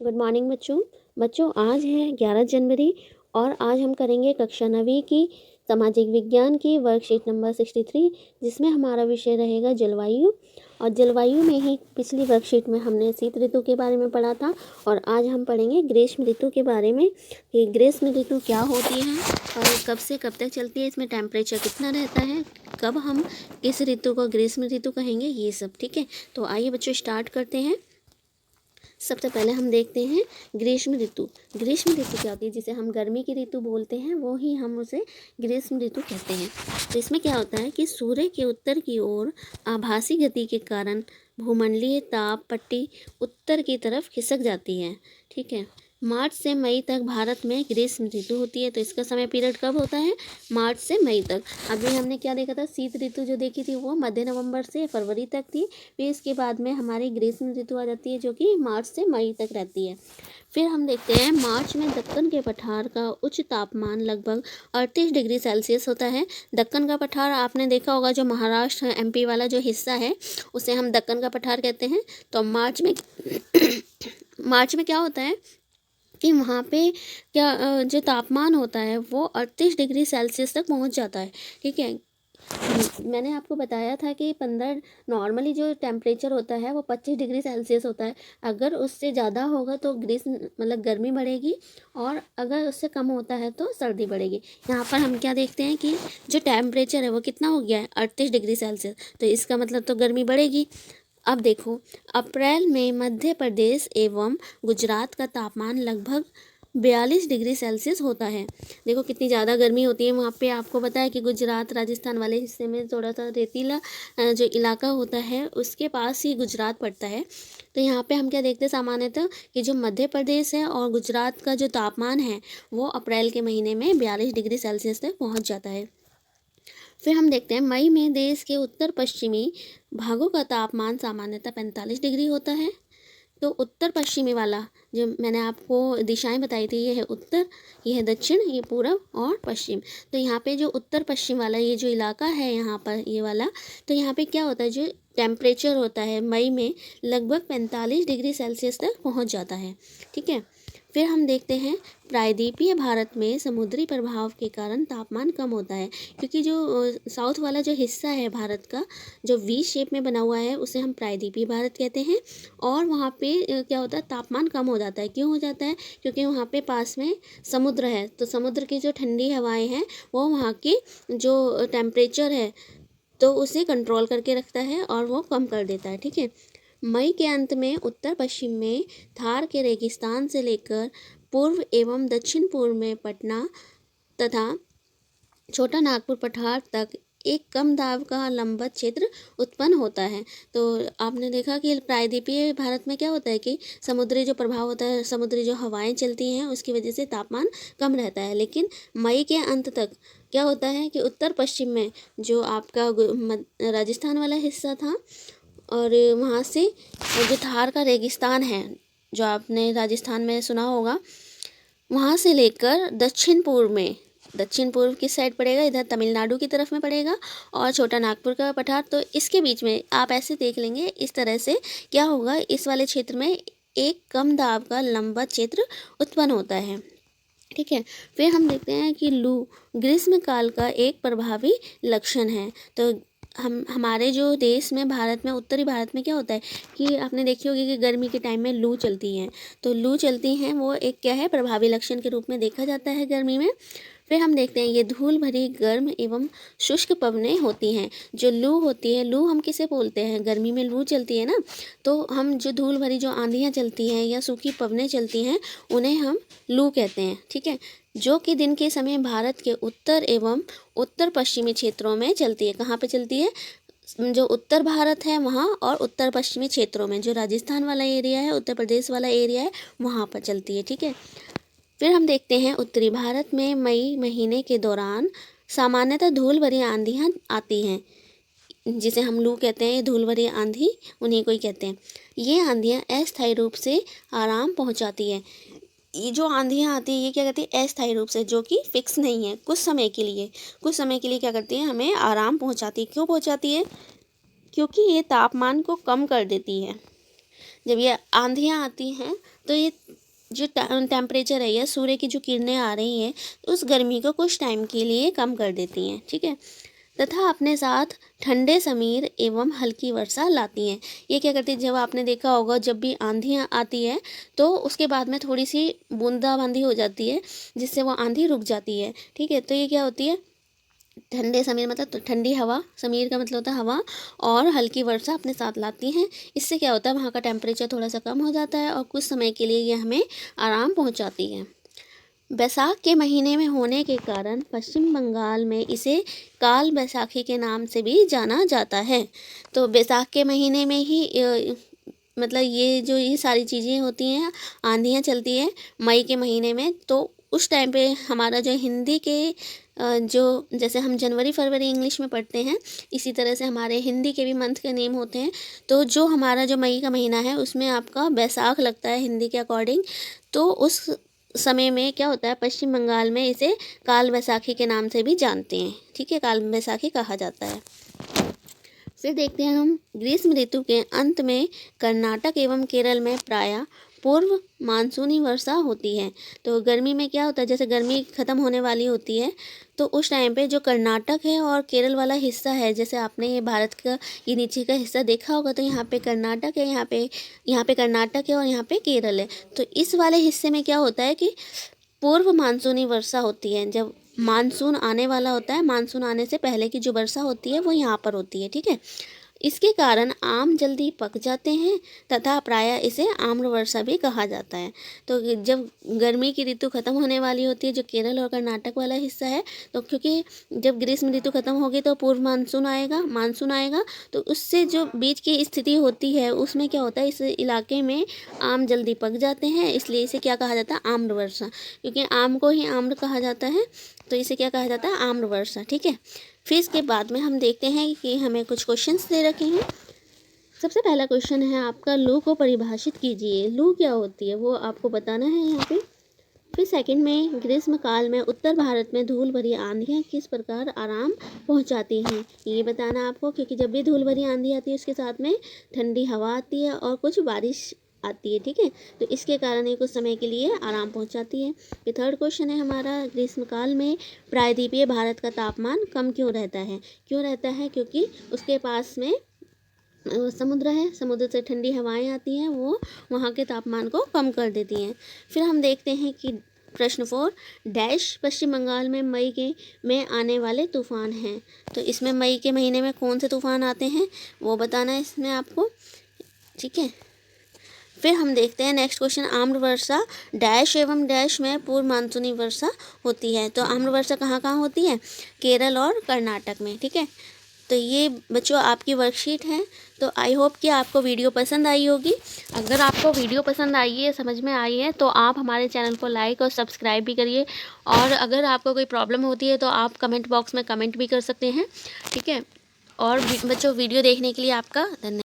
Good morning बच्चों। आज है 11 जनवरी और आज हम करेंगे कक्षा 9वीं की सामाजिक विज्ञान की वर्कशीट नंबर 63, जिसमें हमारा विषय रहेगा जलवायु। और जलवायु में ही पिछली वर्कशीट में हमने शीत ऋतु के बारे में पढ़ा था और आज हम पढ़ेंगे ग्रीष्म ऋतु के बारे में कि ग्रीष्म ऋतु क्या होती है और कब से कब तक चलती है, इसमें टेम्परेचर कितना रहता है, कब हम इस ऋतु को ग्रीष्म ऋतु कहेंगे, ये सब। ठीक है, तो आइए बच्चों स्टार्ट करते हैं। सबसे पहले हम देखते हैं ग्रीष्म ऋतु। ग्रीष्म ऋतु क्या होती है? जिसे हम गर्मी की ऋतु बोलते हैं वो ही हम उसे ग्रीष्म ऋतु कहते हैं। तो इसमें क्या होता है कि सूर्य के उत्तर की ओर आभासी गति के कारण भूमंडलीय ताप पट्टी उत्तर की तरफ खिसक जाती है। ठीक है, मार्च से मई तक भारत में ग्रीष्म ऋतु होती है। तो इसका समय पीरियड कब होता है? मार्च से मई तक। अभी हमने क्या देखा था? शीत ऋतु जो देखी थी वो मध्य नवंबर से फरवरी तक थी। फिर इसके बाद में हमारी ग्रीष्म ऋतु आ जाती है जो कि मार्च से मई तक रहती है। फिर हम देखते हैं मार्च में दक्कन के पठार का उच्च तापमान लगभग 38 डिग्री सेल्सियस होता है। दक्कन का पठार आपने देखा होगा, जो महाराष्ट्र एमपी वाला जो हिस्सा है उसे हम दक्कन का पठार कहते हैं। तो मार्च में क्या होता है कि वहाँ पे क्या जो तापमान होता है वो 38 डिग्री सेल्सियस तक पहुँच जाता है। ठीक है, मैंने आपको बताया था कि 15 नॉर्मली जो टेम्परेचर होता है वो 25 डिग्री सेल्सियस होता है। अगर उससे ज़्यादा होगा तो ग्रीष्म मतलब गर्मी बढ़ेगी और अगर उससे कम होता है तो सर्दी बढ़ेगी। यहाँ पर हम क्या देखते हैं कि जो टेम्परेचर है वो कितना हो गया है? 38 डिग्री सेल्सियस। तो इसका मतलब तो गर्मी बढ़ेगी। अब देखो, अप्रैल में मध्य प्रदेश एवं गुजरात का तापमान लगभग 42 डिग्री सेल्सियस होता है। देखो कितनी ज़्यादा गर्मी होती है वहाँ पे। आपको पता है कि गुजरात राजस्थान वाले हिस्से में थोड़ा सा रेतीला जो इलाका होता है उसके पास ही गुजरात पड़ता है। तो यहाँ पे हम क्या देखते हैं सामान्यतः कि जो मध्य प्रदेश है और गुजरात का जो तापमान है वो अप्रैल के महीने में 42 डिग्री सेल्सियस तक पहुँच जाता है। फिर हम देखते हैं मई में देश के उत्तर पश्चिमी भागों का तापमान सामान्यतः 45 डिग्री होता है। तो उत्तर पश्चिमी वाला जो मैंने आपको दिशाएं बताई थी, ये है उत्तर, ये है दक्षिण, ये पूरब और पश्चिम। तो यहाँ पे जो उत्तर पश्चिम वाला ये जो इलाका है यहाँ पर ये वाला, तो यहाँ पे क्या होता है, जो टेम्परेचर होता है मई में लगभग 45 डिग्री सेल्सियस तक पहुँच जाता है। ठीक है, फिर हम देखते हैं प्रायद्वीपीय भारत में समुद्री प्रभाव के कारण तापमान कम होता है, क्योंकि जो साउथ वाला जो हिस्सा है भारत का जो वी शेप में बना हुआ है उसे हम प्रायद्वीपीय भारत कहते हैं। और वहाँ पे क्या होता है, तापमान कम हो जाता है। क्यों हो जाता है? क्योंकि वहाँ पे पास में समुद्र है, तो समुद्र की जो ठंडी हवाएं हैं वो वहाँ की जो टेम्परेचर है तो उसे कंट्रोल करके रखता है और वो कम कर देता है। ठीक है, मई के अंत में उत्तर पश्चिम में थार के रेगिस्तान से लेकर पूर्व एवं दक्षिण पूर्व में पटना तथा छोटा नागपुर पठार तक एक कम दाब का लंबवत क्षेत्र उत्पन्न होता है। तो आपने देखा कि प्रायद्वीपीय भारत में क्या होता है कि समुद्री जो प्रभाव होता है, समुद्री जो हवाएं चलती हैं उसकी वजह से तापमान कम रहता है। लेकिन मई के अंत तक क्या होता है कि उत्तर पश्चिम में जो आपका राजस्थान वाला हिस्सा था और वहाँ से जो थार का रेगिस्तान है जो आपने राजस्थान में सुना होगा, वहाँ से लेकर दक्षिण पूर्व किस साइड पड़ेगा? इधर तमिलनाडु की तरफ में पड़ेगा और छोटा नागपुर का पठार। तो इसके बीच में आप ऐसे देख लेंगे, इस तरह से क्या होगा, इस वाले क्षेत्र में एक कम दाब का लंबवत क्षेत्र उत्पन्न होता है। ठीक है, फिर हम देखते हैं कि लू ग्रीष्म काल का एक प्रभावी लक्षण है। तो हमारे जो देश में भारत में उत्तरी भारत में क्या होता है कि आपने देखी होगी कि गर्मी के टाइम में लू चलती हैं। तो लू चलती हैं वो एक क्या है, प्रभावी लक्षण के रूप में देखा जाता है गर्मी में। फिर हम देखते हैं ये धूल भरी गर्म एवं शुष्क पवनें होती हैं। जो लू होती है, लू हम किसे बोलते हैं? गर्मी में लू चलती है ना, तो हम जो धूल भरी जो आंधियाँ चलती हैं या सूखी पवनें चलती हैं उन्हें हम लू कहते हैं। ठीक है, जो कि दिन के समय भारत के उत्तर एवं उत्तर पश्चिमी क्षेत्रों में चलती है। कहाँ पे चलती है? जो उत्तर भारत है वहाँ और उत्तर पश्चिमी क्षेत्रों में, जो राजस्थान वाला एरिया है, उत्तर प्रदेश वाला एरिया है, वहाँ पर चलती है। ठीक है, फिर हम देखते हैं उत्तरी भारत में मई महीने के दौरान सामान्यतः धूल भरी आंधियाँ आती हैं, जिसे हम लू कहते हैं। धूल भरी आंधी उन्हीं को ही कहते हैं। ये आंधियाँ अस्थायी रूप से आराम पहुँचाती है। ये जो आंधियाँ आती है ये क्या करती है? अस्थायी रूप से, जो कि फिक्स नहीं है, कुछ समय के लिए क्या करती है? हमें आराम पहुँचाती है। क्यों पहुँचाती है? क्योंकि ये तापमान को कम कर देती है। जब ये आंधियाँ आती हैं तो ये जो टेम्परेचर है या सूर्य की जो किरणें आ रही हैं उस गर्मी को कुछ टाइम के लिए कम कर देती हैं, ठीक है, तथा अपने साथ ठंडे समीर एवं हल्की वर्षा लाती हैं। ये क्या करती है, जब आपने देखा होगा जब भी आंधियाँ आती है तो उसके बाद में थोड़ी सी बूंदाबांदी हो जाती है जिससे वो आंधी रुक जाती है, ठीक है। तो ये क्या होती है, ठंडे समीर मतलब तो ठंडी हवा, समीर का मतलब होता है हवा, और हल्की वर्षा अपने साथ लाती हैं। इससे क्या होता है, वहाँ का टेम्परेचर थोड़ा सा कम हो जाता है और कुछ समय के लिए ये हमें आराम पहुँचाती है। बैसाख के महीने में होने के कारण पश्चिम बंगाल में इसे काल बैसाखी के नाम से भी जाना जाता है। तो बैसाख के महीने में ही मतलब ये सारी चीज़ें होती हैं, आंधियाँ चलती हैं मई के महीने में, तो उस टाइम पे हमारा जो हिंदी के जो जैसे हम जनवरी फरवरी इंग्लिश में पढ़ते हैं, इसी तरह से हमारे हिंदी के भी मंथ के नेम होते हैं। तो जो हमारा जो मई का महीना है उसमें आपका बैसाख लगता है हिंदी के अकॉर्डिंग। तो उस समय में क्या होता है, पश्चिम बंगाल में इसे काल बैसाखी के नाम से भी जानते हैं, ठीक है, काल बैसाखी कहा जाता है। फिर देखते हैं हम ग्रीष्म ऋतु के अंत में कर्नाटक एवं केरल में प्रायः पूर्व मानसूनी वर्षा होती है। तो गर्मी में क्या होता है, जैसे गर्मी ख़त्म होने वाली होती है तो उस टाइम पे जो कर्नाटक है और केरल वाला हिस्सा है, जैसे आपने ये भारत का ये नीचे का हिस्सा देखा होगा, तो यहाँ पे कर्नाटक है, यहाँ पे कर्नाटक है और यहाँ पे केरल है। तो इस वाले हिस्से में क्या होता है कि पूर्व मानसूनी वर्षा होती है। जब मानसून आने वाला होता है, मानसून आने से पहले की जो वर्षा होती है वो यहाँ पर होती है, ठीक है। इसके कारण आम जल्दी पक जाते हैं तथा प्रायः इसे आम्र वर्षा भी कहा जाता है। तो जब गर्मी की ऋतु खत्म होने वाली होती है, जो केरल और कर्नाटक वाला हिस्सा है, तो क्योंकि जब ग्रीष्म ऋतु खत्म होगी तो पूर्व मानसून आएगा, तो उससे जो बीच की स्थिति होती है उसमें क्या होता है, इस इलाके में आम जल्दी पक जाते हैं, इसलिए इसे क्या कहा जाता है, आम्र वर्षा। क्योंकि आम को ही आम्र कहा जाता है तो इसे क्या कहा जाता है, आम्र वर्षा, ठीक है। फिर इसके बाद में हम देखते हैं कि हमें कुछ क्वेश्चंस दे रखे हैं। सबसे पहला क्वेश्चन है आपका, लू को परिभाषित कीजिए। लू क्या होती है वो आपको बताना है यहाँ पे। फिर सेकंड में, ग्रीष्म काल में उत्तर भारत में धूल भरी आंधियाँ किस प्रकार आराम पहुँचाती हैं, ये बताना आपको, क्योंकि जब भी धूल भरी आंधी आती है उसके साथ में ठंडी हवा आती है और कुछ बारिश आती है, ठीक है। तो इसके कारण ये कुछ समय के लिए आराम पहुंचाती है। ये थर्ड क्वेश्चन है हमारा, ग्रीष्मकाल में प्रायद्वीपीय भारत का तापमान कम क्यों रहता है। क्योंकि उसके पास में समुद्र है, समुद्र से ठंडी हवाएं आती हैं, वो वहाँ के तापमान को कम कर देती हैं। फिर हम देखते हैं कि प्रश्न 4, डैश पश्चिम बंगाल में मई में आने वाले तूफान हैं। तो इसमें मई के महीने में कौन से तूफान आते हैं वो बताना है इसमें आपको, ठीक है। फिर हम देखते हैं नेक्स्ट क्वेश्चन, आम्र वर्षा डैश एवं डैश में पूर्व मानसूनी वर्षा होती है। तो आम्र वर्षा कहाँ कहाँ होती है, केरल और कर्नाटक में, ठीक है। तो ये बच्चों आपकी वर्कशीट है। तो आई होप कि आपको वीडियो पसंद आई होगी। अगर आपको वीडियो पसंद आई है, समझ में आई है, तो आप हमारे चैनल को लाइक और सब्सक्राइब भी करिए। और अगर आपको कोई प्रॉब्लम होती है तो आप कमेंट बॉक्स में कमेंट भी कर सकते हैं, ठीक है। और बच्चों वीडियो देखने के लिए आपका धन्यवाद।